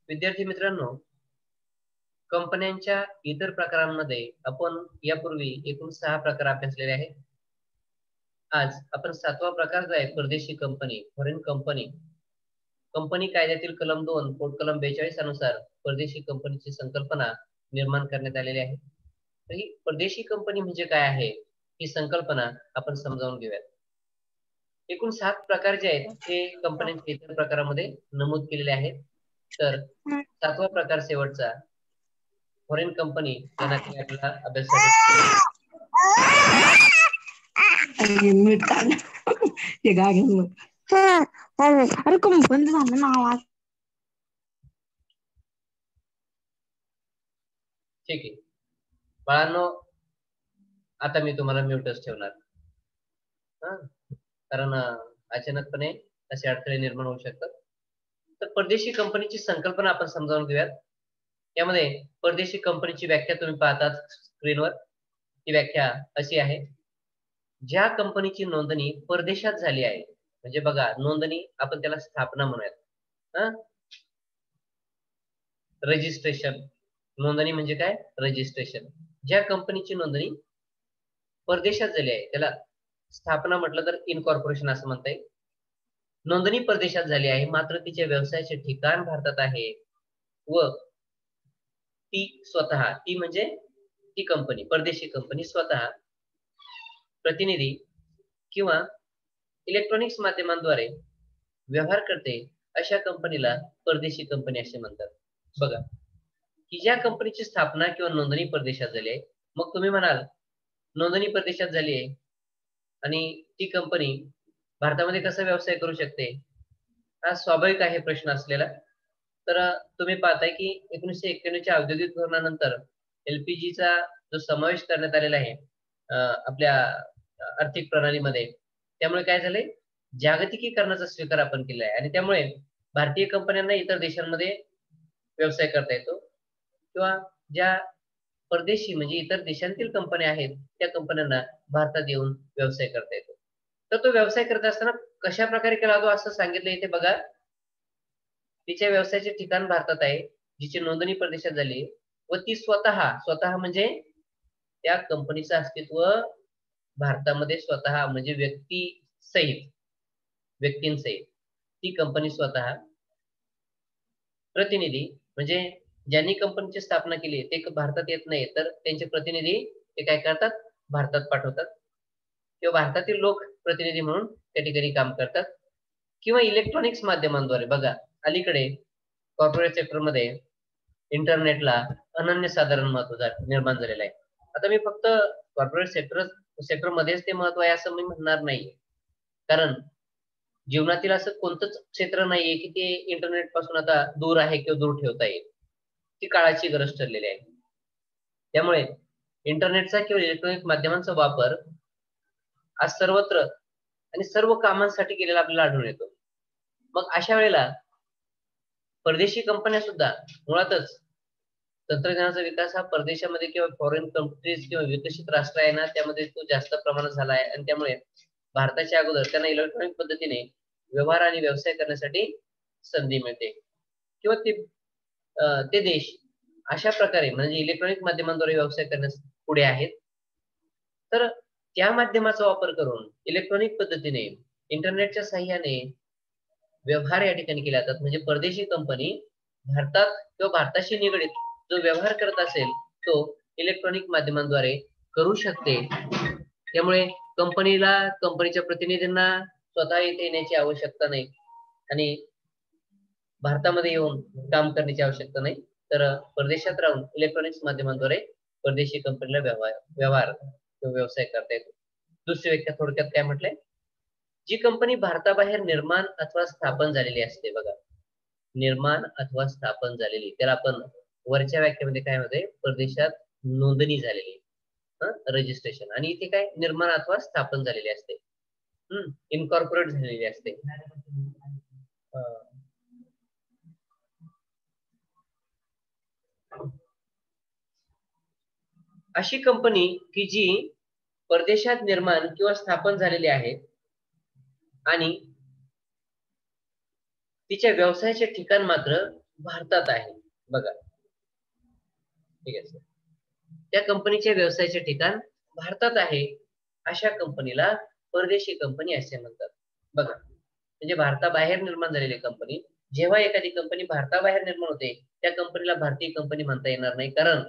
विद्यार्थी मित्रांनो, कंपन्यांच्या इतर प्रकारांमध्ये आपण यापूर्वी एकूण 6 प्रकार अभ्यासलेले आहेत. आज आपण 7वा प्रकार जो आहे परदेशी कंपनी, फॉरेन कंपनी. कंपनी कायद्यातील कलम 2 पोट कलम 42 अनुसार परदेशी कंपनीची संकल्पना निर्माण करण्यात आलेली आहे. तर ही परदेशी कंपनी म्हणजे काय आहे, ही संकल्पना आपण समजावून घेऊयात. एकूण 7 प्रकार जे आहेत ते कंपन्यांच्या इतर प्रकारामध्ये नमूद केलेले आहेत. तर 7वा प्रकार शेवटचा फॉरेन कंपनी यासाठी आपल्याला अभ्यासासाठी अरे कंपनी झालं ना आवाज. ठीक आहे बाळांनो, आता मी तुम्हाला म्यूटच ठेवणार कारण अचानकपणे असे अडथळे निर्माण होऊ शकतात. तर परदेशी कंपनीची संकल्पना आपण समजावून घेऊयात. यामध्ये परदेशी कंपनीची व्याख्या तुम्ही पाहतात स्क्रीनवर. ती व्याख्या अशी आहे: ज्या कंपनीची नोंदणी परदेशात झाली आहे, म्हणजे बघा नोंदणी आपण त्याला स्थापना म्हणूयात. रजिस्ट्रेशन, नोंदणी म्हणजे काय? रजिस्ट्रेशन. ज्या कंपनीची नोंदणी परदेशात झाली आहे त्याला स्थापना म्हटलं तर इनकॉर्पोरेशन असं म्हणता येईल. नोंदणी परदेशात झाली आहे मात्र तिच्या व्यवसायाचे ठिकाण भारतात आहे व ती स्वतः, ती म्हणजे ती कंपनी, परदेशी कंपनी स्वतः प्रतिनिधी किंवा इलेक्ट्रॉनिक्स माध्यमांद्वारे व्यवहार करते, अशा कंपनीला परदेशी कंपनी असे म्हणतात. बघा की ज्या कंपनीची स्थापना किंवा नोंदणी परदेशात झाली आहे, मग तुम्ही म्हणाल नोंदणी परदेशात झाली आहे आणि ती कंपनी भारतामध्ये कसा व्यवसाय करू शकते? हा स्वाभाविक आहे प्रश्न असलेला. तर तुम्ही पाहताय की 1991 च्या औद्योगिक धोरणानंतर एलपीजीचा जो समावेश करण्यात आलेला आहे आपल्या आर्थिक प्रणालीमध्ये, त्यामुळे काय झालंय, जागतिकीकरणाचा स्वीकार आपण केला आहे आणि त्यामुळे भारतीय कंपन्यांना इतर देशांमध्ये व्यवसाय करता येतो किंवा ज्या परदेशी म्हणजे इतर देशांतील कंपन्या आहेत त्या कंपन्यांना भारतात येऊन व्यवसाय करता येतो. तर तो व्यवसाय करत असताना कशा प्रकारे केला जातो असं सांगितलं इथे बघा. तिच्या व्यवसायाचे ठिकाण भारतात आहे, जिची नोंदणी परदेशात झाली व ती स्वतः म्हणजे त्या कंपनीचं अस्तित्व भारतामध्ये स्वतः म्हणजे व्यक्तींसहित ती कंपनी स्वतः प्रतिनिधी म्हणजे ज्यांनी कंपनीची स्थापना केली ते भारतात येत नाही तर त्यांचे प्रतिनिधी ते काय करतात, भारतात पाठवतात किंवा भारतातील लोक प्रतिनिधी म्हणून त्या ठिकाणी काम करतात किंवा इलेक्ट्रॉनिक्स माध्यमांद्वारे. बघा अलीकडे कॉर्पोरेट सेक्टरमध्ये इंटरनेटला अनन्यसाधारण महत्व निर्माण झालेलं आहे. आता मी फक्त कॉर्पोरेट सेक्टरमध्येच ते महत्व आहे असं मी म्हणणार नाही, कारण जीवनातील असं कोणतंच क्षेत्र नाहीये की ते इंटरनेट पासून आता दूर आहे किंवा दूर ठेवता येईल. ती काळाची गरज ठरलेली आहे. त्यामुळे इंटरनेटचा किंवा इलेक्ट्रॉनिक माध्यमांचा वापर आज सर्वत्र आणि सर्व कामांसाठी केलेला आपल्याला आढळून येतो. मग अशा वेळेला परदेशी कंपन्या सुद्धा मुळातच तंत्रज्ञानाचा विकास हा परदेशामध्ये किंवा फॉरेन कंट्रीज किंवा विकसित राष्ट्र आहे ना त्यामध्ये तो जास्त प्रमाणात झाला आहे आणि त्यामुळे भारताच्या अगोदर त्यांना इलेक्ट्रॉनिक पद्धतीने व्यवहार आणि व्यवसाय करण्यासाठी संधी मिळते किंवा ते देश अशा प्रकारे म्हणजे इलेक्ट्रॉनिक माध्यमांद्वारे व्यवसाय करण्यास पुढे आहेत. तर त्या माध्यमाचा वापर करून इलेक्ट्रॉनिक पद्धतीने इंटरनेटच्या साहाय्याने व्यवहार या ठिकाणी केले जातात. म्हणजे परदेशी कंपनी भारतात किंवा भारताशी निगडीत जो व्यवहार करत असेल तो इलेक्ट्रॉनिक माध्यमांद्वारे करू शकते. त्यामुळे कंपनीच्या प्रतिनिधींना स्वतः इथे येण्याची आवश्यकता नाही आणि भारतामध्ये येऊन काम करण्याची आवश्यकता नाही, तर परदेशात राहून इलेक्ट्रॉनिक्स माध्यमांद्वारे परदेशी कंपनीला व्यवहार किंवा व्यवसाय करता येतो. दुसरी व्याख्या थोडक्यात काय म्हटलंय, जी कंपनी भारताबाहेर निर्माण अथवा स्थापन झालेली असते, बघा निर्माण अथवा स्थापन झालेली, त्याला आपण वरच्या व्याख्येमध्ये काय होते, परदेशात नोंदणी झालेली रजिस्ट्रेशन, आणि इथे काय निर्माण अथवा स्थापन झालेली असते, इनकॉर्पोरेट झालेली असते. अशी कंपनी की जी परदेशात निर्माण किंवा स्थापन झालेली आहे आणि तिच्या व्यवसायाचे ठिकाण मात्र भारतात आहे बघा, ठीक आहे सर. त्या कंपनीच्या व्यवसायाचे ठिकाण भारतात आहे अशा कंपनीला परदेशी कंपनी असे म्हणतात. बघा, म्हणजे भारताबाहेर निर्माण झालेली कंपनी, जेव्हा एखादी कंपनी भारताबाहेर निर्माण होते त्या कंपनीला भारतीय कंपनी म्हणता येणार नाही, कारण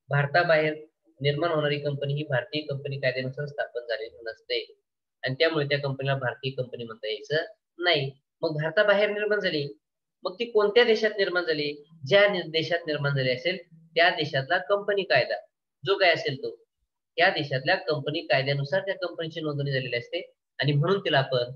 भारताबाहेर निर्माण होणारी कंपनी ही भारतीय कंपनी कायद्यानुसार स्थापन झालेली नसते आणि त्यामुळे त्या कंपनीला भारतीय कंपनी म्हणता यायचं नाही. मग भारताबाहेर निर्माण झाली, मग ती कोणत्या देशात निर्माण झाली? ज्या देशात निर्माण झाली असेल त्या देशातला कंपनी कायदा जो काय असेल तो, त्या देशातल्या कंपनी कायद्यानुसार त्या कंपनीची नोंदणी झालेली असते आणि म्हणून तिला आपण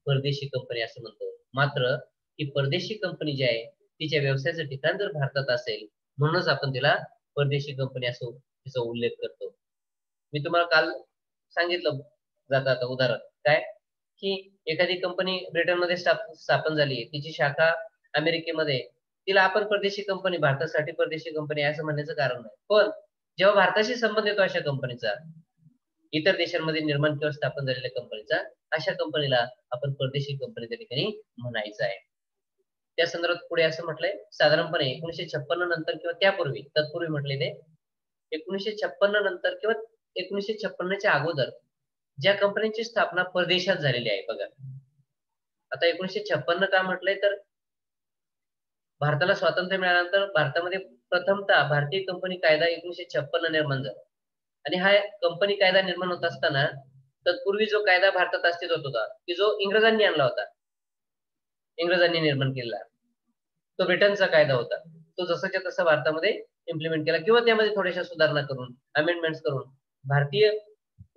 परदेशी कंपनी असं म्हणतो. मात्र ही परदेशी कंपनी जी आहे तिच्या व्यवसायाचं ठिकाण जर भारतात असेल, म्हणूनच आपण तिला परदेशी कंपनी असं तिचा उल्लेख करतो. मी तुम्हाला काल सांगितलं जातं आता उदाहरण काय, की एखादी कंपनी ब्रिटनमध्ये स्थापन झाली, तिची शाखा अमेरिकेमध्ये, तिला आपण परदेशी कंपनी, भारतासाठी परदेशी कंपनी असं म्हणण्याचं कारण नाही. पण जेव्हा भारताशी संबंध येतो अशा कंपनीचा, इतर देशांमध्ये निर्माण किंवा स्थापन झालेल्या कंपनीचा, अशा कंपनीला आपण परदेशी कंपनी त्या ठिकाणी म्हणायचं आहे. त्या संदर्भात पुढे असं म्हटलंय, साधारणपणे 1956 नंतर किंवा त्यापूर्वी, तत्पूर्वी म्हटले ते 1956 नंतर किंवा 1956च्या अगोदर ज्या कंपन्यांची स्थापना परदेशात झालेली आहे बघा. आता 1956 का म्हटलंय, तर भारताला स्वातंत्र्य मिळाल्यानंतर भारतामध्ये प्रथमतः भारतीय कंपनी कायदा 1956 निर्माण झाला आणि हा कंपनी कायदा निर्माण होत असताना तत्पूर्वी जो कायदा भारतात अस्तित्वात होता, की जो इंग्रजांनी आणला होता, इंग्रजांनी निर्माण केला, तो ब्रिटनचा कायदा होता. तो जसाच्या तसा भारतामध्ये इम्प्लिमेंट केला किंवा त्यामध्ये थोड्याशा सुधारणा करून, अमेंडमेंट्स करून भारतीय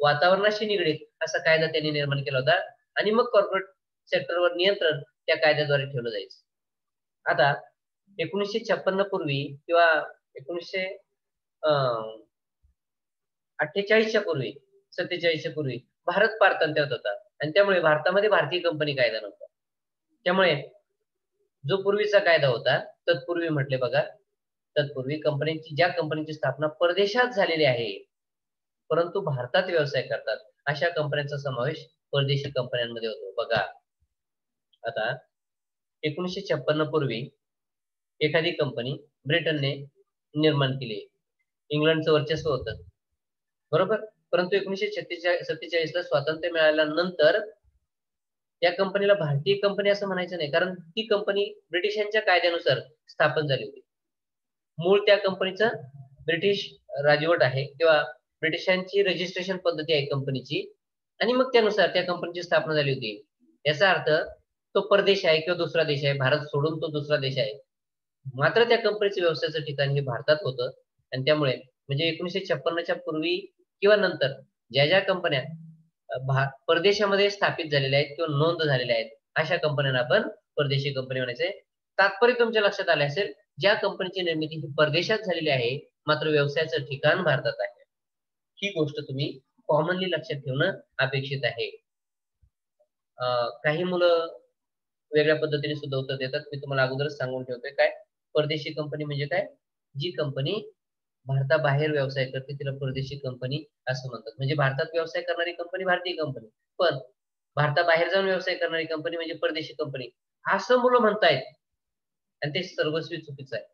वातावरणाशी निगडीत असा कायदा त्यांनी निर्माण केला होता आणि मग कॉर्पोरेट सेक्टरवर नियंत्रण त्या कायद्याद्वारे ठेवलं जायचं. आता 1956 पूर्वी किंवा 1948च्या पूर्वी, 47च्या पूर्वी भारत पारतंत्र्यात होता आणि त्यामुळे भारतामध्ये भारतीय कंपनी कायदा नव्हता. त्यामुळे जो पूर्वीचा कायदा होता, तत्पूर्वी म्हटले बघा, तत्पूर्वी ज्या कंपनीची स्थापना परदेशात झालेली आहे, परंतु भारतात व्यवसाय करतात, अशा कंपन्यांचा समावेश परदेशी कंपन्यांमध्ये होतो. बघा, आता 1956 पूर्वी एखादी कंपनी ब्रिटनने निर्माण केली, इंग्लंडचं वर्चस्व होतं, बरोबर. परंतु 1947ला स्वातंत्र्य मिळाल्यानंतर त्या कंपनीला भारतीय कंपनी असं म्हणायचं नाही, कारण ती कंपनी ब्रिटिशांच्या कायद्यानुसार स्थापन झाली होती. मूळ त्या कंपनीचं ब्रिटिश राजवट आहे किंवा ब्रिटिशांची रजिस्ट्रेशन पद्धती आहे कंपनीची आणि मग त्यानुसार त्या कंपनीची स्थापना झाली होती. याचा अर्थ तो परदेश आहे किंवा दुसरा देश आहे, भारत सोडून तो दुसरा देश आहे, मात्र त्या कंपनीचं व्यवसायाचं ठिकाण हे भारतात होतं आणि त्यामुळे म्हणजे 1956च्या पूर्वी किंवा नंतर ज्या ज्या कंपन्या परदेशामध्ये स्थापित झालेल्या आहेत किंवा नोंद झालेल्या आहेत, अशा कंपन्यांना आपण परदेशी कंपनी म्हणायचंय. तात्पर्य तुमच्या लक्षात आले असेल, ज्या कंपनीची निर्मिती ही परदेशात झालेली आहे, मात्र व्यवसायाचं ठिकाण भारतात आहे. ही गोष्ट तुम्ही कॉमनली लक्षात ठेवणं अपेक्षित आहे. काही मुलं वेगळ्या पद्धतीने सुद्धा उत्तर देतात. मी तुम्हाला अगोदरच सांगून ठेवतोय काय, परदेशी कंपनी म्हणजे काय, जी कंपनी भारताबाहेर व्यवसाय करते तिला परदेशी कंपनी असं म्हणतात. म्हणजे भारतात व्यवसाय करणारी कंपनी भारतीय कंपनी, पण भारताबाहेर जाऊन व्यवसाय करणारी कंपनी म्हणजे परदेशी कंपनी असं मुलं म्हणतायत आणि ते सर्वस्वी चुकीचं आहे.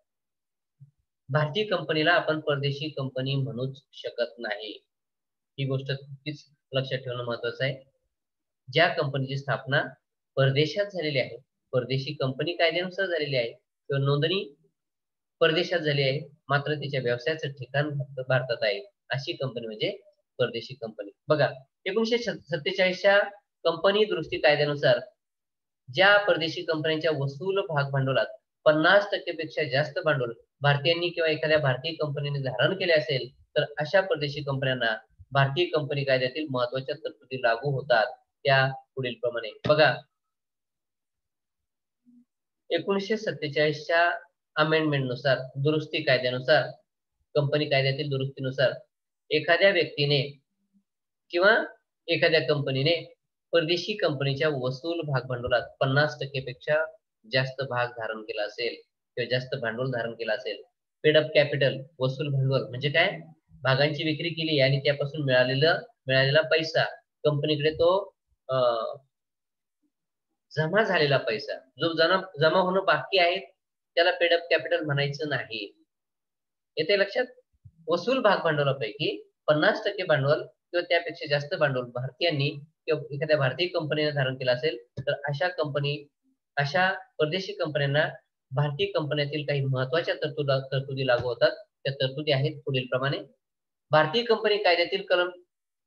भारतीय कंपनीला आपण परदेशी कंपनी म्हणूच शकत नाही. ही गोष्ट नक्कीच लक्षात ठेवणं महत्वाचं आहे. ज्या कंपनीची स्थापना परदेशात झालेली आहे, परदेशी कंपनी कायद्यानुसार झालेली आहे किंवा नोंदणी परदेशात झाली आहे, मात्र तिच्या व्यवसायाचं ठिकाण भारतात आहे, अशी कंपनी म्हणजे परदेशी कंपनी. बघा, 1947च्या कंपनी दुरुस्ती कायद्यानुसार ज्या परदेशी कंपन्यांच्या वसूल भाग भांडवलात 50% पेक्षा जास्त भांडवल भारतीयांनी किंवा एखाद्या भारतीय कंपनीने धारण केले असेल, तर अशा परदेशी कंपन्यांना भारतीय कंपनी कायद्यातील महत्वाच्या तरतुदी लागू होतात. त्या पुढील प्रमाणे बघा, 1947च्या अमेंडमेंट नुसार, दुरुस्ती कायद्यानुसार, कंपनी कायद्यातील दुरुस्तीनुसार एखाद्या व्यक्तीने किंवा एखाद्या कंपनीने परदेशी कंपनीच्या वसूल भाग भांडवलात 50% पेक्षा जास्त भाग धारण केला असेल किंवा जास्त भांडवल धारण केलं असेल, पेड अप कॅपिटल, वसूल भांडवल म्हणजे काय, भागांची विक्री केली आणि त्यापासून मिळालेला पैसा कंपनीकडे तो जमा झालेला पैसा जो जमा होणं बाकी आहे त्याला पेड अप कॅपिटल म्हणायचं नाही. येते लक्षात? वसूल भाग भांडवलापैकी 50% भांडवल किंवा त्यापेक्षा जास्त भांडवल भारतीयांनी किंवा एखाद्या भारतीय कंपनीने धारण केलं असेल तर अशा परदेशी कंपन्यांना भारतीय कंपन्यातील काही महत्वाच्या तरतुदी लागू होतात. त्या तरतुदी आहेत पुढील प्रमाणे. भारतीय कंपनी कायद्यातील कलम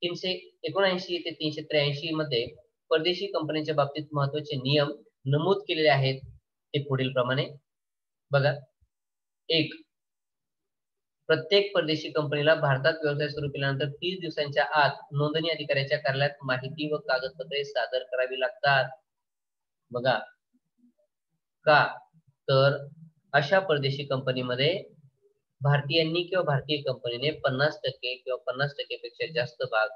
379 ते 383 मध्ये परदेशी कंपन्यांच्या बाबतीत महत्वाचे नियम नमूद केलेले आहेत. ते पुढील प्रमाणे बघा. 1. प्रत्येक परदेशी कंपनीला भारतात व्यवसाय सुरू केल्यानंतर 30 दिवसांच्या आत नोंदणी अधिकाऱ्याच्या कार्यालयात माहिती व कागदपत्रे सादर करावी लागतात. बघा का तर अशा परदेशी कंपनीमध्ये भारतीयांनी किंवा भारतीय कंपनीने 50% किंवा 50% पेक्षा जास्त भाग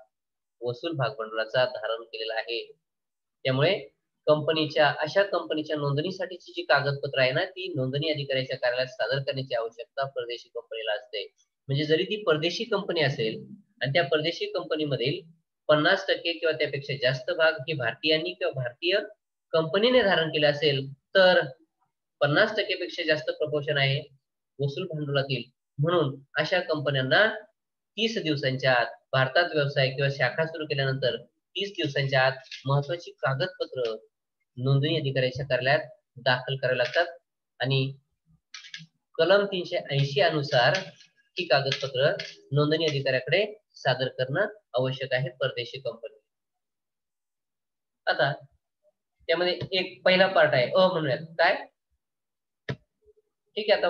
वसूल भाग भांडवलाचा धारण केलेला आहे. त्यामुळे अशा कंपनीच्या नोंदणीसाठीची जी कागदपत्र आहे ना ती नोंदणी अधिकाऱ्याच्या कार्यालयात सादर करण्याची आवश्यकता परदेशी कंपनीला असते. म्हणजे जरी ती परदेशी कंपनी असेल आणि त्या परदेशी कंपनीमधील 50% किंवा त्यापेक्षा जास्त भाग हे भारतीयांनी किंवा भारतीय कंपनीने धारण केले असेल तर 50% पेक्षा जास्त प्रपोर्शन आहे वसूल भांडवलातील. म्हणून अशा कंपन्यांना 30 दिवसांच्या आत भारतात व्यवसाय किंवा शाखा सुरू केल्यानंतर 30 दिवसांच्या आत महत्वाची कागदपत्र नोंदणी अधिकाऱ्याच्या कार्यालयात दाखल करावी लागतात आणि कलम 380 अनुसार ही कागदपत्र नोंदणी अधिकाऱ्याकडे सादर करणं आवश्यक आहे परदेशी कंपनी. आता त्यामध्ये एक पहिला पार्ट आहे अ म्हणूयात. काय ठीक आहे. आता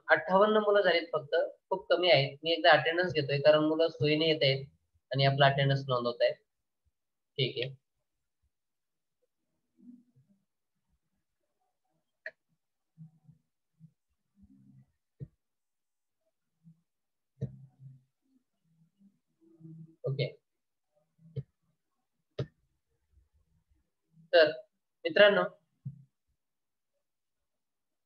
58 मुलं झालीत फक्त, खूप कमी आहेत. मी एकदा अटेंडन्स घेतोय कारण मुलं सोयीने येत आहेत आणि आपला अटेंडन्स नोंदवत आहेत. ठीक आहे. ओके. तर मित्रांनो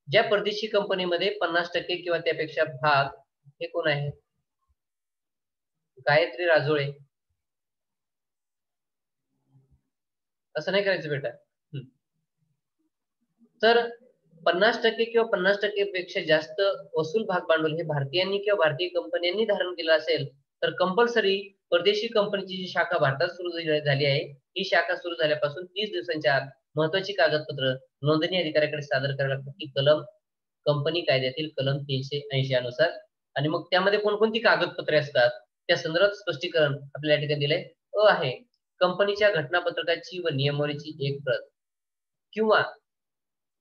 ज्या परदेशी कंपनीमध्ये 50% किंवा त्यापेक्षा भाग हे कोण आहे? गायत्री राजोळे. असं नाही करायचं बेटा. तर 50% किंवा 50% पेक्षा जास्त वसूल भाग भांडवल हे भारतीयांनी किंवा भारतीय कंपन्यांनी धारण केलं असेल तर कंपल्सरी परदेशी कंपनीची जी शाखा भारतात सुरू झाली आहे ही शाखा सुरू झाल्यापासून 30 दिवसांच्या आत महत्वाची कागदपत्र नोंदणी अधिकाऱ्याकडे सादर करावी लागतात. ही कलम कंपनी कायद्यातील कलम 380 अनुसार. आणि मग त्यामध्ये कोणकोणती कागदपत्रे असतात त्या संदर्भात स्पष्टीकरण आपल्याला या ठिकाणी दिलंय. अ आहे कंपनीच्या घटनापत्रकाची व नियमावलीची एक प्रत किंवा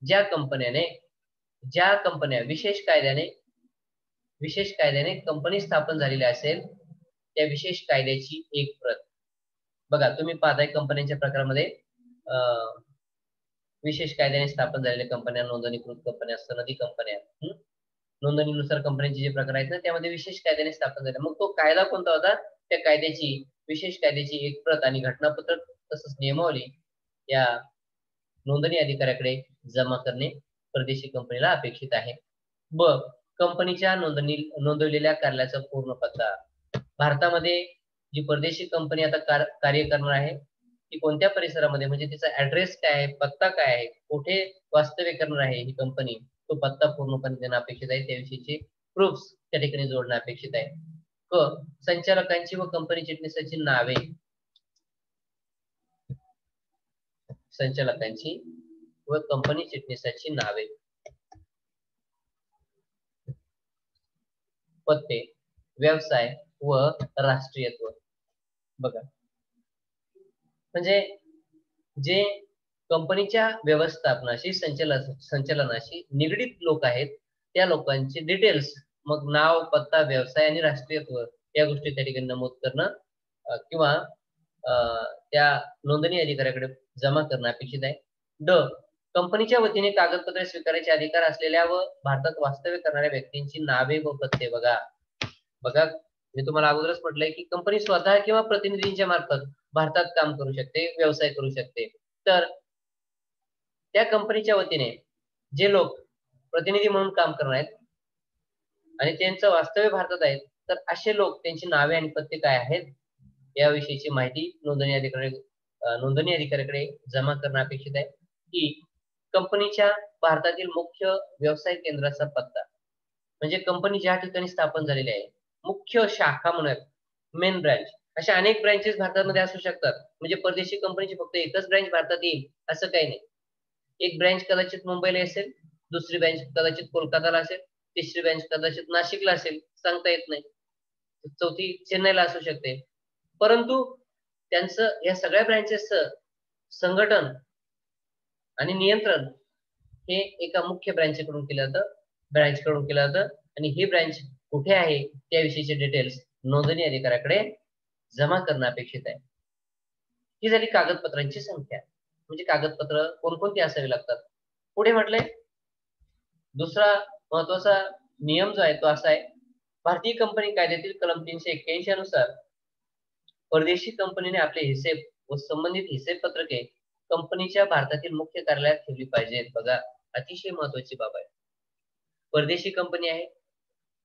ज्या कंपन्या विशेष कायद्याने कंपनी स्थापन झालेली असेल त्या विशेष कायद्याची एक प्रत. बघा तुम्ही पाहताय कंपन्यांच्या प्रकारामध्ये विशेष कायद्याने स्थापन झालेल्या कंपन्या, नोंदणीकृत कंपन्या, सनदी कंपन्या. नोंदणीनुसार कंपन्यांचे जे प्रकार आहेत ना त्यामध्ये विशेष कायद्याने स्थापन झाले. मग तो कायदा कोणता होता? त्या विशेष कायद्याची एक प्रत आणि घटनापत्रक तसंच नियमावली या नोंदणी अधिकाऱ्याकडे जमा करणे परदेशी कंपनीला अपेक्षित आहे. ब कंपनीच्या नोंदवलेल्या कार्यालयाचा पूर्ण पत्ता. भारतामध्ये जी परदेशी कंपनी आता कार्य करणार आहे ती कोणत्या परिसरामध्ये म्हणजे तिचा ऍड्रेस काय आहे, पत्ता काय आहे, कुठे वास्तव्य करणार आहे ही कंपनी, तो पत्ता पूर्णपणे देणं अपेक्षित आहे. त्याविषयीचे प्रूफ्स त्या ठिकाणी जोडणं अपेक्षित आहे. क संचालकांची व कंपनी चिटणीसाची नावे. संचालकांची व कंपनी चिटणीसाची नावे, पत्ते, व्यवसाय व राष्ट्रीयत्व. बघा म्हणजे जे कंपनीच्या व्यवस्थापनाशी संचालनाशी निगडीत लोक आहेत त्या लोकांचे डिटेल्स मग नाव, पत्ता, व्यवसाय आणि राष्ट्रीयत्व या गोष्टी त्या ठिकाणी नमूद करणं किंवा त्या नोंदणी अधिकाऱ्याकडे जमा करणं अपेक्षित आहे. ड कंपनीच्या वतीने कागदपत्रे स्वीकारायचे अधिकार असलेल्या व भारतात वास्तव्य करणाऱ्या व्यक्तींची नावे व पत्ते. बघा मी तुम्हाला अगोदरच म्हटलंय की कंपनी स्वतः किंवा प्रतिनिधींच्या मार्फत भारतात काम करू शकते, व्यवसाय करू शकते. तर त्या कंपनीच्या वतीने जे लोक प्रतिनिधी म्हणून काम करणार आहेत आणि त्यांचं वास्तव्य भारतात आहे तर असे लोक त्यांची नावे आणि पत्ते काय आहेत याविषयीची माहिती नोंदणी अधिकाऱ्याकडे जमा करणं अपेक्षित आहे. की कंपनीच्या भारतातील मुख्य व्यवसाय केंद्राचा पत्ता, म्हणजे कंपनी ज्या ठिकाणी स्थापन झालेली आहे, मुख्य शाखा म्हणूयात, मेन ब्रँच. अशा अनेक ब्रँचेस भारतामध्ये असू शकतात. म्हणजे परदेशी कंपनीची फक्त एकच ब्रँच भारतात येईल असं काही नाही. एक ब्रँच कदाचित मुंबईला असेल, दुसरी ब्रँच कदाचित कोलकाताला असेल, तिसरी ब्रँच कदाचित नाशिकला असेल, सांगता येत नाही. चौथी चेन्नईला असू शकते. परंतु त्यांचं या सगळ्या ब्रँचेसचं संघटन आणि नियंत्रण हे एका मुख्य ब्रँचकडून केलं जातं आणि ही ब्रँच कुठे आहे त्याविषयीचे डिटेल्स नोंदणी अधिकाऱ्याकडे जमा करणं अपेक्षित आहे. ही झाली कागदपत्रांची संख्या. म्हणजे कागदपत्र कोणकोणती असावी लागतात. पुढे म्हटलंय दुसरा महत्वाचा नियम जो आहे तो असा आहे, भारतीय कंपनी कायद्यातील कलम 381 अनुसार परदेशी कंपनीने आपले हिसेब व संबंधित हिसेब पत्रके कंपनीच्या भारतातील मुख्य कार्यालयात ठेवली पाहिजेत. बघा, अतिशय महत्वाची बाब आहे. परदेशी कंपनी आहे,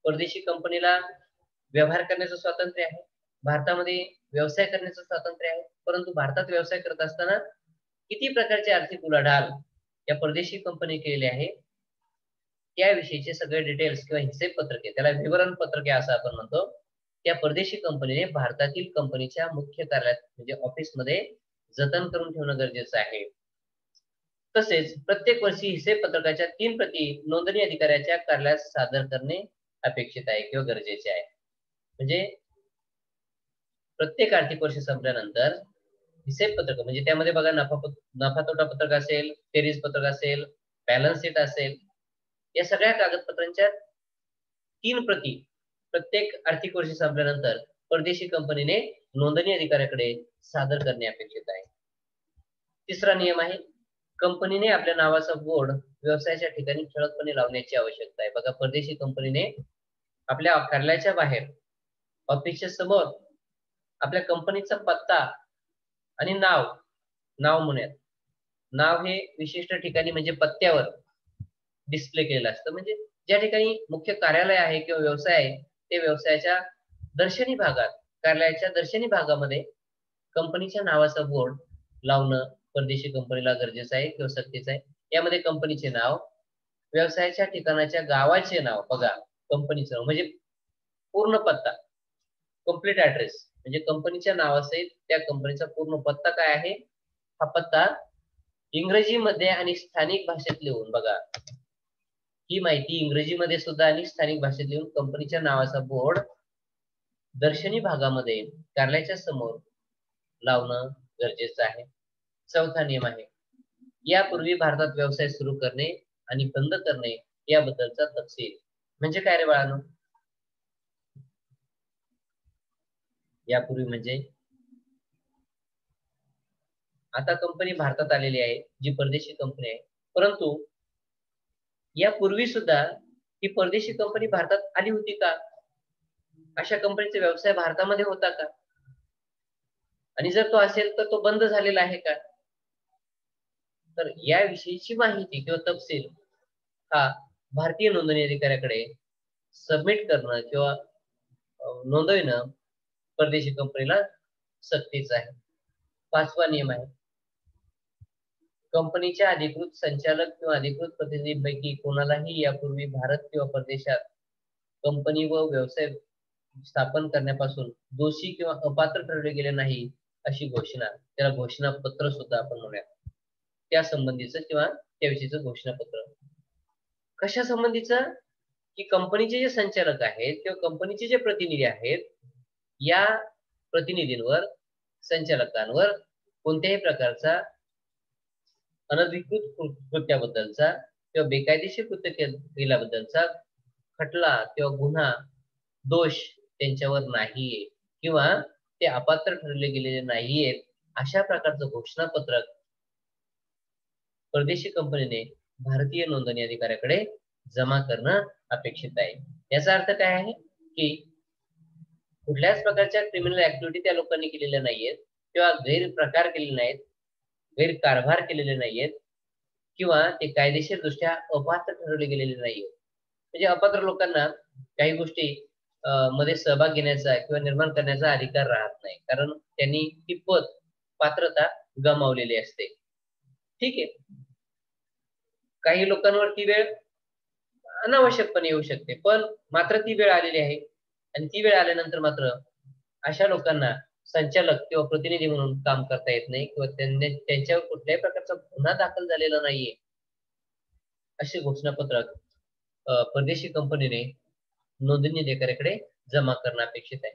परदेशी कंपनीला व्यवहार करण्याचं स्वातंत्र्य आहे, भारतामध्ये व्यवसाय करण्याचं स्वातंत्र्य आहे. परंतु भारतात व्यवसाय करत असताना किती प्रकारचे आर्थिक उलाढाल या परदेशी कंपनी केलेले आहे त्याविषयीचे सगळे डिटेल्स किंवा हिसेब पत्रके, त्याला विवरण पत्रके असं आपण म्हणतो, त्या परदेशी कंपनीने भारतातील कंपनीच्या मुख्य कार्यालयात म्हणजे ऑफिसमध्ये जतन करून ठेवणं गरजेचं आहे. तसेच प्रत्येक वर्षी हिसेब पत्रकाच्या 3 प्रती नोंदणी अधिकाऱ्याच्या कार्यालयात सादर करणे अपेक्षित आहे किंवा गरजेचे आहे. म्हणजे प्रत्येक आर्थिक वर्ष संपल्यानंतर हिसेब पत्रक म्हणजे त्यामध्ये बघा नफा तोटा पत्रक असेल, बेरीज पत्रक असेल, बॅलन्स शीट असेल, या सगळ्या कागदपत्रांच्या 3 प्रती प्रत्येक आर्थिक वर्ष संपल्यानंतर परदेशी कंपनीने नोंदणी अधिकाऱ्याकडे सादर करणे अपेक्षित आहे. तिसरा नियम आहे, कंपनीने आपल्या नावाचा बोर्ड व्यवसायाच्या ठिकाणी ठळकपणे लावण्याची आवश्यकता आहे. बघा, परदेशी कंपनीने आपल्या कार्यालयाच्या बाहेर ऑफिसच्या समोर आपल्या कंपनीचा पत्ता आणि नाव म्हणूयात, नाव हे विशिष्ट ठिकाणी म्हणजे पत्त्यावर डिस्प्ले केलेलं असतं. म्हणजे ज्या ठिकाणी मुख्य कार्यालय आहे किंवा व्यवसाय आहे ते व्यवसायाच्या दर्शनी भागात, कार्यालयाच्या दर्शनी भागामध्ये कंपनीच्या नावाचा बोर्ड लावणं परदेशी कंपनीला गरजेचं आहे किंवा सक्तीचं आहे. यामध्ये कंपनीचे नाव, व्यवसायाच्या ठिकाणाच्या गावाचे नाव, बघा कंपनीचं नाव म्हणजे पूर्ण पत्ता, कंप्लीट ऍड्रेस, म्हणजे कंपनीच्या नावासहित त्या कंपनीचा पूर्ण पत्ता काय आहे हा पत्ता इंग्रजीमध्ये आणि स्थानिक भाषेत लिहून, बघा ही माहिती इंग्रजीमध्ये सुद्धा आणि स्थानिक भाषेत लिहून कंपनीच्या नावाचा बोर्ड दर्शनी भागामध्ये कार्यालयाच्या समोर लावणं गरजेचं आहे. चौथा नियम आहे, यापूर्वी भारतात व्यवसाय सुरू करणे आणि बंद करणे याबद्दलचा तपशील. म्हणजे काय रे बाळांनो, यापूर्वी म्हणजे आता कंपनी भारतात आलेली आहे, जी परदेशी कंपनी आहे, परंतु यापूर्वी सुद्धा ही परदेशी कंपनी भारतात आली होती का? अशा कंपनीचा व्यवसाय भारतामध्ये होता का? आणि जर तो असेल तर तो बंद झालेला आहे का? तर याविषयीची माहिती किंवा तपशील हा भारतीय नोंदणी अधिकाऱ्याकडे सबमिट करणं किंवा नोंदविणं परदेशी कंपनीला सक्तीचं आहे. पाचवा नियम आहे, कंपनीच्या अधिकृत संचालक किंवा अधिकृत प्रतिनिधींपैकी कोणालाही यापूर्वी भारत किंवा परदेशात कंपनी व व्यवसाय स्थापन करण्यापासून दोषी किंवा अपात्र ठरवले गेले नाही अशी घोषणा, त्याला घोषणापत्र सुद्धा आपण म्हणूया, त्या संबंधीचं किंवा त्याविषयीचं घोषणापत्र. कशा संबंधीचं? की कंपनीचे जे संचालक आहेत किंवा कंपनीचे जे प्रतिनिधी आहेत या प्रतिनिधींवर, संचालकांवर कोणत्याही प्रकारचा अनधिकृत कृत्याबद्दलचा किंवा बेकायदेशीर कृत्य केल्याबद्दलचा खटला किंवा गुन्हा, दोष त्यांच्यावर नाहीये किंवा ते अपात्र ठरले गेलेले नाहीयेत अशा प्रकारचं घोषणापत्रक परदेशी कंपनीने भारतीय नोंदणी अधिकाऱ्याकडे जमा करणं अपेक्षित आहे. याचा अर्थ काय आहे की कुठल्याच प्रकारच्या क्रिमिनल ऍक्टिव्हिटी त्या लोकांनी केलेल्या नाहीयेत किंवा गैरप्रकार केलेले नाहीत, गैरकारभार केलेले नाहीयेत किंवा ते कायदेशीर दृष्ट्या अपात्र ठरवले गेलेले नाहीयेत. म्हणजे अपात्र लोकांना काही गोष्टी मध्ये सहभाग घेण्याचा किंवा निर्माण करण्याचा अधिकार राहत नाही, कारण त्यांनी ती पात्रता गमावलेली असते. ठीक आहे. काही लोकांवर ती वेळ अनावश्यकपणे येऊ शकते, पण मात्र ती वेळ आलेली आहे आणि ती वेळ आल्यानंतर मात्र अशा लोकांना संचालक किंवा प्रतिनिधी म्हणून काम करता येत नाही किंवा त्यांच्यावर कुठल्याही प्रकारचा गुन्हा दाखल झालेला नाहीये असे घोषणापत्रक परदेशी कंपनीने नोंदणी अधिकाऱ्याकडे जमा करणं अपेक्षित आहे.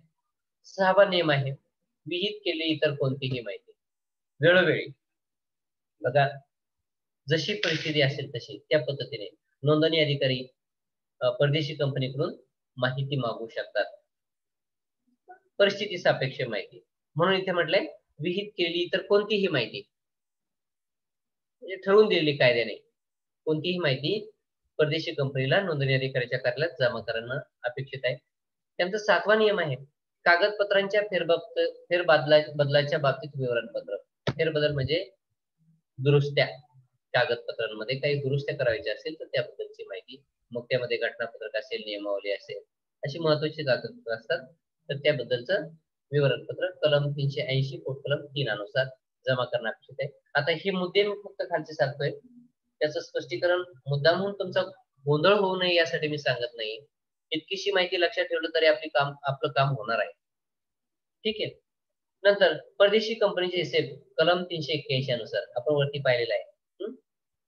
6वा नियम आहे विहित केलेली इतर कोणतीही माहिती वेळोवेळी बघा जशी परिस्थिती असेल तशी त्या पद्धतीने नोंदणी अधिकारी परदेशी कंपनीकडून माहिती मागू शकतात. परिस्थिती सापेक्ष माहिती म्हणून इथे म्हटलंय विहित केलेली इतर कोणतीही माहिती म्हणजे ठरवून दिलेली कायद्याने कोणतीही माहिती परदेशी कंपनीला नोंदणी अधिकाऱ्याच्या कार्यालयात जमा करणं अपेक्षित आहे. त्यांचा 7वा नियम आहे कागदपत्रांच्या फेरबदलाच्या बाबतीत विवरणपत्र. फेरबदल म्हणजे दुरुस्त्या कागदपत्रांमध्ये काही दुरुस्त्या करायच्या असेल तर त्याबद्दलची माहिती मग त्यामध्ये घटनापत्रक असेल नियमावली असेल अशी महत्वाची कागदपत्र असतात तर त्याबद्दलचं विवरणपत्र कलम 380 पोट कलम 3 अनुसार जमा करणं अपेक्षित आहे. आता हे मुद्दे मी फक्त खालचे सांगतोय त्याचं स्पष्टीकरण मुद्दामहून तुमचा गोंधळ होऊ नये यासाठी मी सांगत नाही. इतकीशी माहिती लक्षात ठेवलं तरी आपलं काम होणार आहे. ठीक आहे. नंतर परदेशी कंपनीचे हिसेब कलम 381 अनुसार आपण वरती पाहिलेलं आहे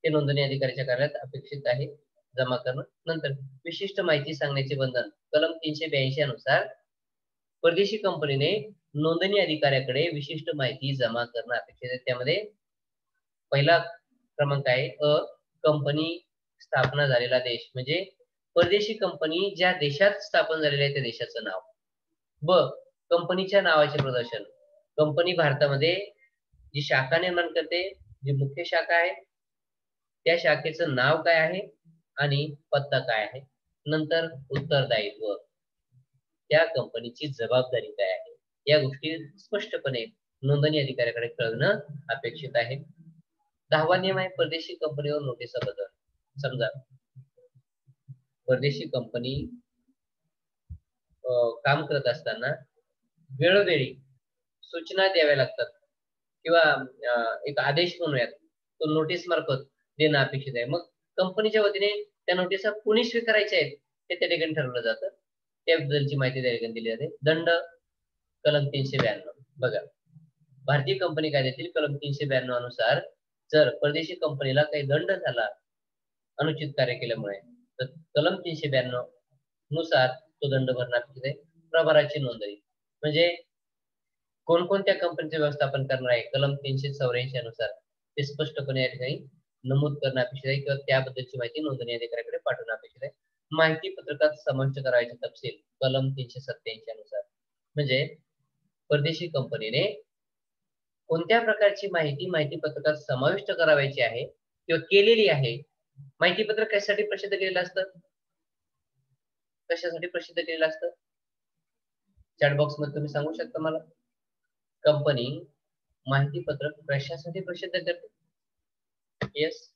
ते नोंदणी अधिकाऱ्याच्या कार्यालयात अपेक्षित आहे जमा करणं. नंतर विशिष्ट माहिती सांगण्याचे बंधन कलम 382 अनुसार परदेशी कंपनीने नोंदणी अधिकाऱ्याकडे विशिष्ट माहिती जमा करणं अपेक्षित आहे. त्यामध्ये पहिला क्रमांक आहे कंपनी स्थापना झालेला देश म्हणजे परदेशी कंपनी ज्या देशात स्थापन झालेली आहे त्या देशाचं नाव. ब कंपनीच्या नावाचे प्रदर्शन कंपनी भारतामध्ये जी शाखा निर्माण करते जी मुख्य शाखा आहे त्या शाखेचं नाव काय आहे आणि पत्ता काय आहे. नंतर उत्तरदायित्व त्या कंपनीची जबाबदारी काय आहे या गोष्टी स्पष्टपणे नोंदणी अधिकाऱ्याकडे कळणं अपेक्षित आहे. 10वा नियम आहे परदेशी कंपनीवर नोटीसा बदल. समजा परदेशी कंपनी काम करत असताना वेळोवेळी सूचना द्याव्या लागतात किंवा एक आदेश म्हणूयात तो नोटीस मार्फत देणं अपेक्षित आहे. मग कंपनीच्या वतीने त्या नोटिसा कुणी स्वीकारायच्या आहेत हे त्या ठिकाणी ठरवलं जातं. त्याबद्दलची माहिती त्या ठिकाणी दिली जाते. दंड कलम 392 बघा भारतीय कंपनी कायद्यातील कलम 392 अनुसार जर परदेशी कंपनीला काही दंड झाला अनुचित कार्य केल्यामुळे तर कलम 392 नुसार तो दंड भरणं अपेक्षित आहे. प्रभाराची नोंदणी म्हणजे कोणकोणत्या कंपनीचे व्यवस्थापन करणार आहे कलम 384 अनुसार ते स्पष्टपणे या ठिकाणी नमूद करणं अपेक्षित आहे किंवा त्याबद्दलची माहिती नोंदणी अधिकाऱ्याकडे पाठवणं अपेक्षित आहे. माहिती पत्रकात समाविष्ट करायचे तपशील कलम 387 अनुसार म्हणजे परदेशी कंपनीने कोणत्या प्रकारची माहिती पत्रकात समाविष्ट करावायची आहे किंवा केलेली आहे. माहिती पत्रक कशासाठी प्रसिद्ध केलेलं असतं कशासाठी प्रसिद्ध केलेलं असतं चॅट बॉक्स मध्ये तुम्ही सांगू शकता मला. कंपनी माहिती पत्रक कशासाठी प्रसिद्ध करते. येस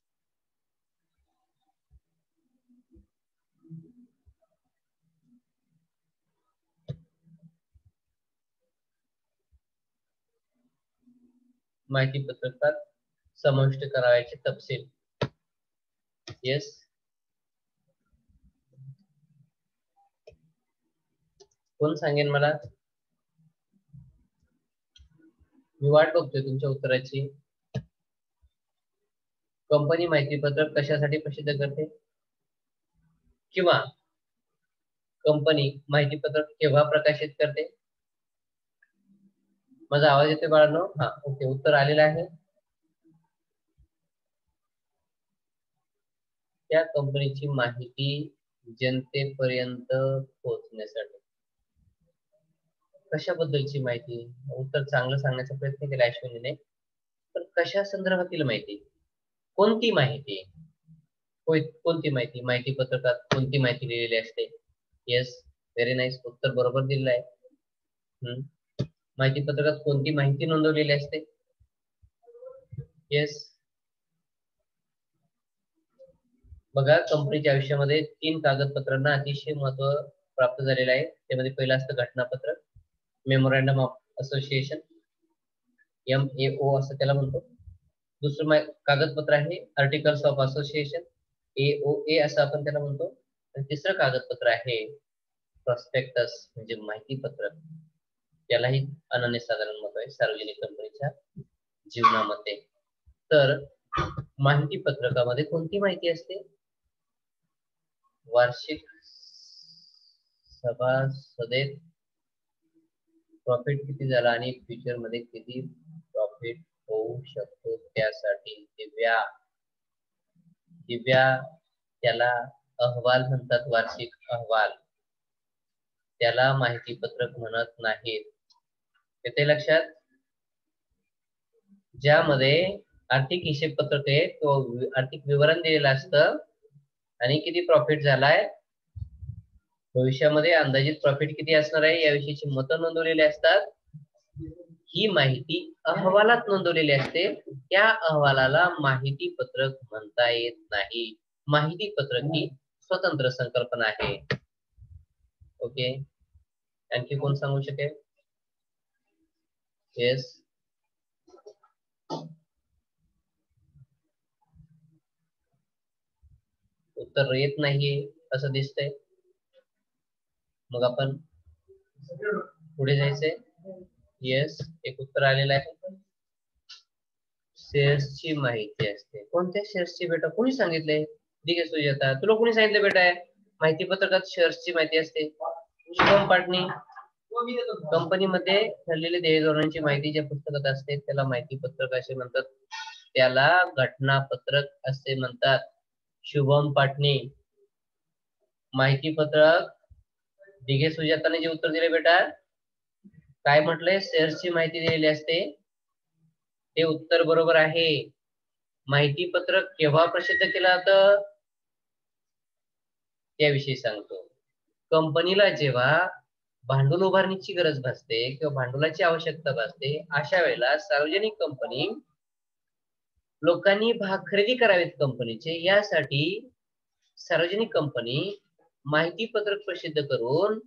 माहिती पत्रकात समाविष्ट करावयाचे तपशील. येस कोण सांगेन मला. मी वाट बघतोय तुमच्या उत्तराची. कंपनी माहिती पत्रक कशासाठी प्रसिद्ध करते किंवा कंपनी माहिती पत्रक केव्हा प्रकाशित करते. माझा आवाज येतोय बाळांनो. हा ओके उत्तर आलेलं आहे. त्या कंपनीची माहिती जनतेपर्यंत पोहोचण्यासाठी. कशाबद्दलची माहिती उत्तर चांगलं सांगण्याचा प्रयत्न केला अश्विनीने पण कशा संदर्भातील माहिती कोणती माहिती कोणती माहिती माहिती पत्रकात कोणती माहिती लिहिलेली असते. येस व्हेरी नाईस उत्तर बरोबर दिलेलं आहे. माहिती पत्रकात कोणती माहिती नोंदवलेली असते. येस बघा कंपनीच्या आयुष्यामध्ये 3 कागदपत्रांना अतिशय महत्व प्राप्त झालेलं आहे. त्यामध्ये पहिलं असतं घटनापत्र मेमोरँडम ऑफ असोसिएशन MAO असं त्याला म्हणतो. दुसरं कागदपत्र आहे आर्टिकल्स ऑफ असोसिएशन AOA असं आपण त्याला म्हणतो. आणि तिसरं कागदपत्र आहे प्रॉस्पेक्टस म्हणजे माहिती पत्रक. त्यालाही अनन्यसाधारण महत्व आहे सार्वजनिक कंपनीच्या जीवनामध्ये. तर माहिती पत्रकामध्ये कोणती माहिती असते? वार्षिक सभासदेत प्रॉफिट किती झाला आणि फ्युचर मध्ये किती प्रॉफिट होऊ शकतो त्यासाठी दिव्या त्याला अहवाल म्हणतात, वार्षिक अहवाल. त्याला माहिती पत्रक म्हणत नाहीत. येते लक्षात? ज्यामध्ये आर्थिक हिशेब पत्रक आहे तो आर्थिक विवरण दिलेलं असतं आणि किती प्रॉफिट झालाय, भविष्यामध्ये अंदाजित प्रॉफिट किती असणार आहे याविषयीची मतं नोंदवलेली असतात. ही माहिती अहवालात नोंदवलेली असते. त्या अहवालाला माहिती पत्रक म्हणता येत नाही. माहिती पत्रक ही स्वतंत्र संकल्पना आहे. ओके, आणखी कोण सांगू शकेल? येस, उत्तर येत नाहीये असं दिसतंय. मग आपण पुढे जायचंय. येस, एक उत्तर आलेलं आहे. शेअर्सची माहिती असते. कोणत्या शेअर्सची बेटा? कोणी सांगितले? ठीक आहे सुजाता, तुला कोणी सांगितलं बेटा? माहिती पत्रकात शेअर्सची माहिती असते. शुभम पाटणी, कंपनीमध्ये ठरलेले ध्येय धोरणांची माहिती ज्या पुस्तकात असते त्याला माहिती पत्रक असे म्हणतात. त्याला घटनापत्रक असे म्हणतात. शुभम पाटणी, माहिती पत्रक. दिघे सुजाताने जे उत्तर दिले बेटा, काय म्हटलंय? शेअर्सची माहिती दिलेली असते. ते उत्तर बरोबर आहे. माहिती पत्रक केव्हा प्रसिद्ध केलं जातं त्याविषयी सांगतो. कंपनीला जेव्हा भांडवल उभारणीची गरज भासते किंवा भांडवलाची आवश्यकता भासते अशा वेळेला सार्वजनिक कंपनी लोकांनी भाग खरेदी करावेत कंपनीचे, यासाठी सार्वजनिक कंपनी माहिती पत्रक प्रसिद्ध करून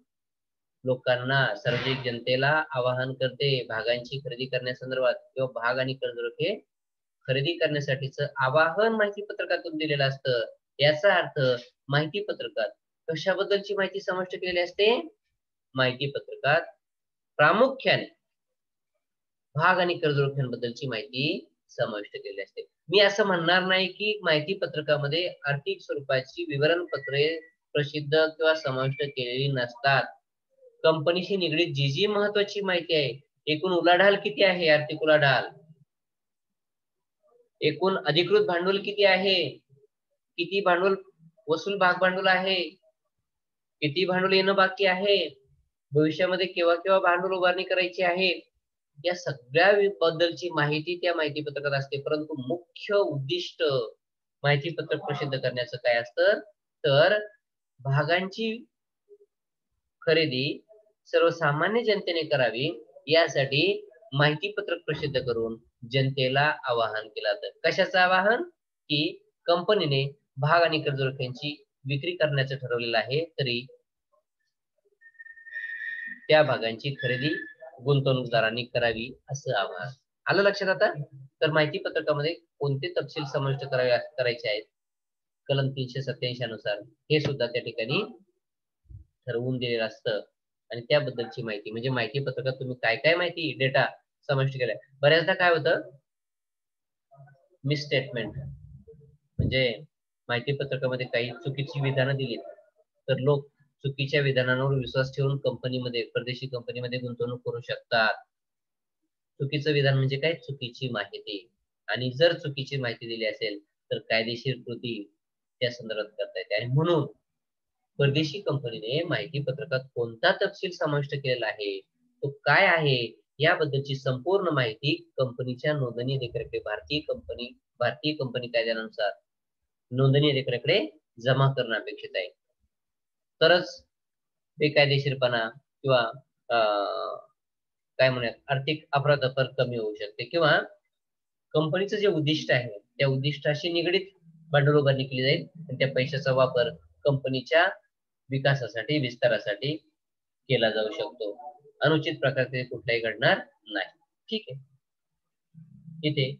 लोकांना, सार्वजनिक जनतेला आवाहन करते भागांची खरेदी करण्यासंदर्भात किंवा भाग आणि कर्जरोखे खरेदी करण्यासाठीच आवाहन माहिती पत्रकातून दिलेलं असतं. याचा अर्थ माहिती पत्रकात कशाबद्दलची माहिती समाविष्ट केलेली असते? माहिती पत्रकात प्रामुख्याने भाग आणि कर्जरोख्यांबद्दलची माहिती समाविष्ट केलेली असते. मी असं म्हणणार नाही की माहिती पत्रकामध्ये आर्थिक स्वरूपाची विवरणपत्रे प्रसिद्ध किंवा समाविष्ट केलेली नसतात. कंपनीशी निगडीत जी जी महत्वाची माहिती आहे, एकूण उलाढाल किती आहे, आर्थिक उलाढाल, एकूण अधिकृत भांडवल किती आहे, किती भांडवल वसूल भाग भांडवल आहे, किती भांडवल येणं बाकी आहे, भविष्यामध्ये केव्हा केव्हा भांडवल उभारणी करायची आहे, या सगळ्या बद्दलची माहिती त्या माहिती पत्रकात असते. परंतु मुख्य उद्दिष्ट माहिती पत्रक प्रसिद्ध करण्याचं काय असतं तर भागांची खरेदी सर्वसामान्य जनतेने करावी यासाठी माहिती पत्रक प्रसिद्ध करून जनतेला आवाहन केलं जातं. कशाचं आवाहन? की कंपनीने भाग आणि कर्जरोख्यांची विक्री करण्याचं ठरवलेलं आहे, तरी त्या भागांची खरेदी गुंतवणूकदारांनी करावी असं आवाहन. आलं लक्षात आता? तर माहिती पत्रकामध्ये कोणते तपशील समाविष्ट करायचे आहेत कलम 387 नुसार हे सुद्धा त्या ठिकाणी ठरवून दिलेलं असतं. आणि त्याबद्दलची माहिती म्हणजे माहिती पत्रकात तुम्ही काय काय माहिती डेटा समाविष्ट केलाय. बऱ्याचदा काय होतं, मिसस्टेटमेंट म्हणजे माहिती पत्रकामध्ये काही चुकीची विधानं दिली तर लोक चुकीच्या विधानांवर विश्वास ठेवून कंपनीमध्ये, परदेशी कंपनीमध्ये गुंतवणूक करू शकतात. चुकीचं विधान म्हणजे काय? चुकीची माहिती. आणि जर चुकीची माहिती दिली असेल तर कायदेशीर कृती त्या संदर्भात करता येते. आणि म्हणून परदेशी कंपनीने माहिती पत्रकात कोणता तपशील समाविष्ट केलेला आहे, तो काय आहे, याबद्दलची संपूर्ण माहिती कंपनीच्या नोंदणी अधिकाऱ्याकडे भारतीय कंपनी कायद्यानुसार नोंदणी अधिकाऱ्याकडे जमा करणं अपेक्षित आहे. तरच बेकायदेशीरपणा किंवा काय म्हणूयात आर्थिक अफरातफर कमी होऊ शकते किंवा कंपनीचं जे उद्दिष्ट आहे त्या उद्दिष्टाशी निगडीत भांडवल उभारणी केली जाईल आणि त्या पैशाचा वापर कंपनीच्या विकासासाठी, विस्तारासाठी केला जाऊ शकतो. अनुचित प्रकारे कुठलाही घडणार नाही. ठीक आहे. इथे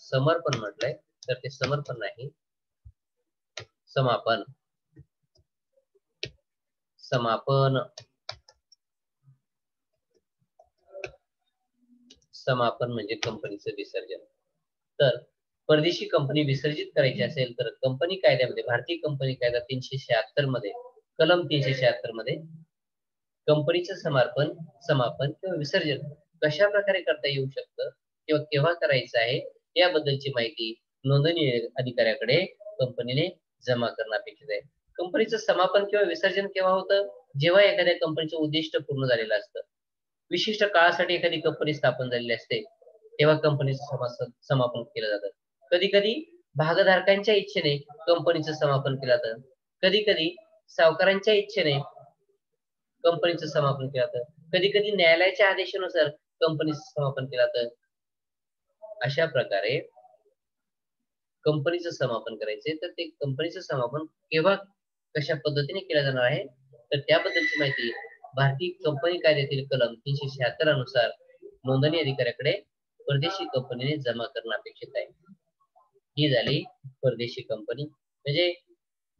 समर्पण म्हटलंय तर ते समर्पण नाही, समापन, समापन, समापन म्हणजे कंपनीचं विसर्जन. तर परदेशी कंपनी विसर्जित करायची असेल तर कंपनी कायद्यामध्ये, भारतीय कंपनी कायदा 376 मध्ये, कलम 376 मध्ये कंपनीचं समर्पण, समापन किंवा विसर्जन कशा प्रकारे करता येऊ शकतं किंवा केव्हा करायचं आहे याबद्दलची माहिती नोंदणी अधिकाऱ्याकडे कंपनीने जमा करणं अपेक्षित आहे. कंपनीचं समापन किंवा विसर्जन केव्हा होतं? जेव्हा एखाद्या कंपनीचं उद्दिष्ट पूर्ण झालेलं असतं. विशिष्ट काळासाठी एखादी कंपनी स्थापन झालेली असते, तेव्हा कंपनीचं समापन केलं जातं. कधी कधी भागधारकांच्या इच्छेने कंपनीचं समापन केलं जातं. कधी कधी सावकारांच्या इच्छेने कंपनीचं समापन केलं जातं. कधी कधी न्यायालयाच्या आदेशानुसार कंपनीचं समापन केलं जातं. अशा प्रकारे कंपनीचं समापन करायचंय तर ते कंपनीचं समापन केव्हा कशा पद्धतीने केलं जाणार आहे तर त्याबद्दलची माहिती भारतीय कंपनी कायद्यातील कलम 376 अनुसार नोंदणी अधिकाऱ्याकडे परदेशी कंपनीने जमा करणं अपेक्षित आहे. ही झाली परदेशी कंपनी. म्हणजे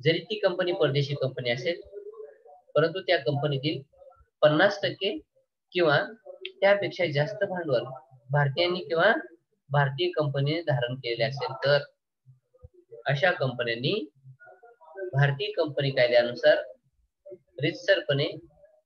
जरी ती कंपनी परदेशी कंपनी असेल परंतु त्या कंपनीतील 50% किंवा त्यापेक्षा जास्त भांडवल भारतीयांनी किंवा भारतीय कंपनीने धारण केलेले असेल तर अशा कंपन्यांनी भारतीय कंपनी कायद्यानुसार रीतसरपणे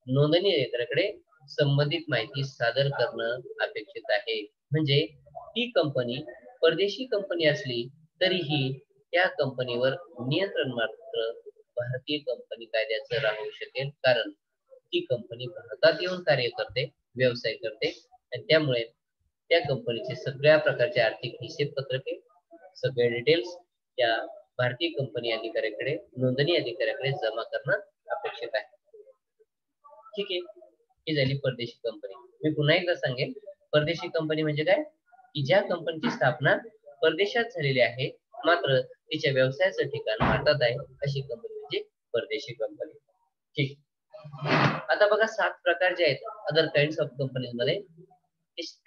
नोंदणी अधिकाऱ्याकडे संबंधित माहिती सादर करणं अपेक्षित आहे. म्हणजे ती कंपनी परदेशी कंपनी असली तरीही त्या कंपनीवर नियंत्रण मात्र भारतीय कंपनी कायद्याचं राहू शकेल, कारण ती कंपनी भारतात येऊन कार्य करते, व्यवसाय करते आणि त्यामुळे त्या कंपनीचे सगळ्या प्रकारचे आर्थिक हिशेबपत्रके, सगळे डिटेल्स त्या भारतीय कंपनी अधिकाऱ्याकडे, नोंदणी अधिकाऱ्याकडे जमा करणं अपेक्षित आहे. ठीक आहे, ही झाली परदेशी कंपनी. मी पुन्हा एकदा सांगेन, परदेशी कंपनी म्हणजे काय की ज्या कंपनीची स्थापना परदेशात झालेली आहे मात्र तिच्या व्यवसायाचं ठिकाण भारतात आहे अशी कंपनी म्हणजे परदेशी कंपनी. ठीक. आता बघा 7 प्रकार जे आहेत अदर काइंड्स ऑफ कंपनीज मध्ये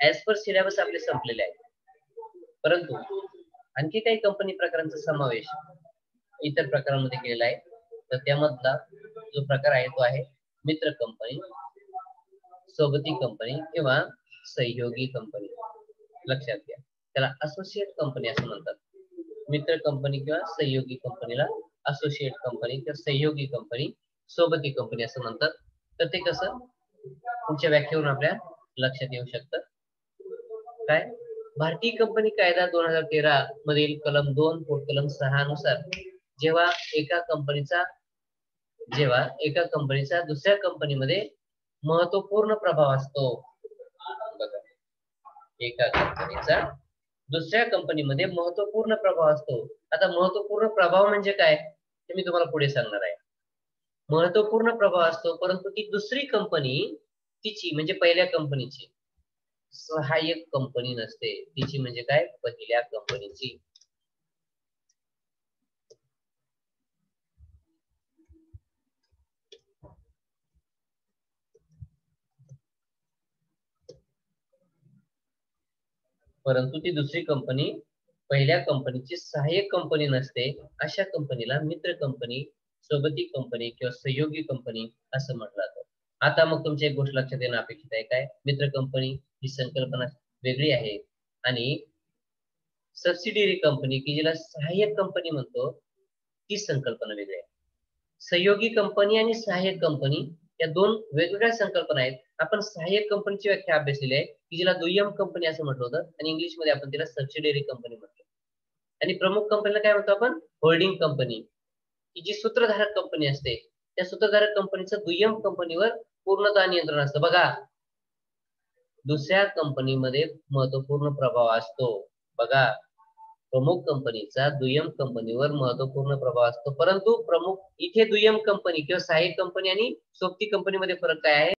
ऍज पर सिलेबस आपले संपलेले आहेत. परंतु आणखी काही कंपनी प्रकारांचा समावेश इतर प्रकारांमध्ये केलेला आहे. तर त्यामधला जो प्रकार आहे तो आहे मित्र कंपनी, सोबती कंपनी किंवा सहयोगी कंपनी. लक्षात घ्या, त्याला असोसिएट कंपनी असं म्हणतात. मित्र कंपनी किंवा सहयोगी कंपनीला असोसिएट कंपनी किंवा सहयोगी कंपनी, सोबती कंपनी असं म्हणतात. तर ते कसं तुमच्या व्याख्येवरून आपल्या लक्षात येऊ शकतं. काय भारतीय कंपनी कायदा 2013 मधील कलम 2 कलम 6 नुसार जेव्हा एका कंपनीचा दुसऱ्या कंपनीमध्ये महत्वपूर्ण प्रभाव असतो, एका कंपनीचा दुसऱ्या कंपनीमध्ये महत्वपूर्ण प्रभाव असतो. आता महत्वपूर्ण प्रभाव म्हणजे काय ते मी तुम्हाला पुढे सांगणार आहे. महत्वपूर्ण प्रभाव असतो परंतु ती दुसरी कंपनी तिची म्हणजे पहिल्या कंपनीची सहाय्यक कंपनी नसते. तिची म्हणजे काय पहिल्या कंपनीची. परंतु ती दुसरी कंपनी पहिल्या कंपनीची सहाय्यक कंपनी नसते. अशा कंपनीला मित्र कंपनी, सोबती कंपनी किंवा सहयोगी कंपनी असं म्हटलं जातं. आता मग तुमची एक गोष्ट लक्षात येणं अपेक्षित आहे. काय मित्र कंपनी ही संकल्पना वेगळी आहे आणि सबसिडियरी कंपनी की जिला सहाय्यक कंपनी म्हणतो ती संकल्पना वेगळी आहे. सहयोगी कंपनी आणि सहाय्यक कंपनी या दोन वेगवेगळ्या संकल्पना आहेत. आपण सहाय्यक कंपनीची व्याख्या अभ्यासलेली आहे की जिला दुय्यम कंपनी असं म्हटलं होतं आणि इंग्लिश मध्ये आपण तिला सबसिडियरी कंपनी म्हणतो. आणि प्रमुख कंपनीला काय म्हणतो आपण होल्डिंग कंपनी, की जी सूत्रधारक कंपनी असते. त्या सूत्रधारक कंपनीचं दुय्यम कंपनीवर पूर्णतः नियंत्रण असतं. बघा दुसऱ्या कंपनीमध्ये महत्वपूर्ण प्रभाव असतो. बघा प्रमुख कंपनीचा दुय्यम कंपनीवर महत्वपूर्ण प्रभाव असतो, परंतु प्रमुख इथे दुय्यम कंपनी किंवा सहाय्यक कंपनी आणि सोबती कंपनीमध्ये फरक काय आहे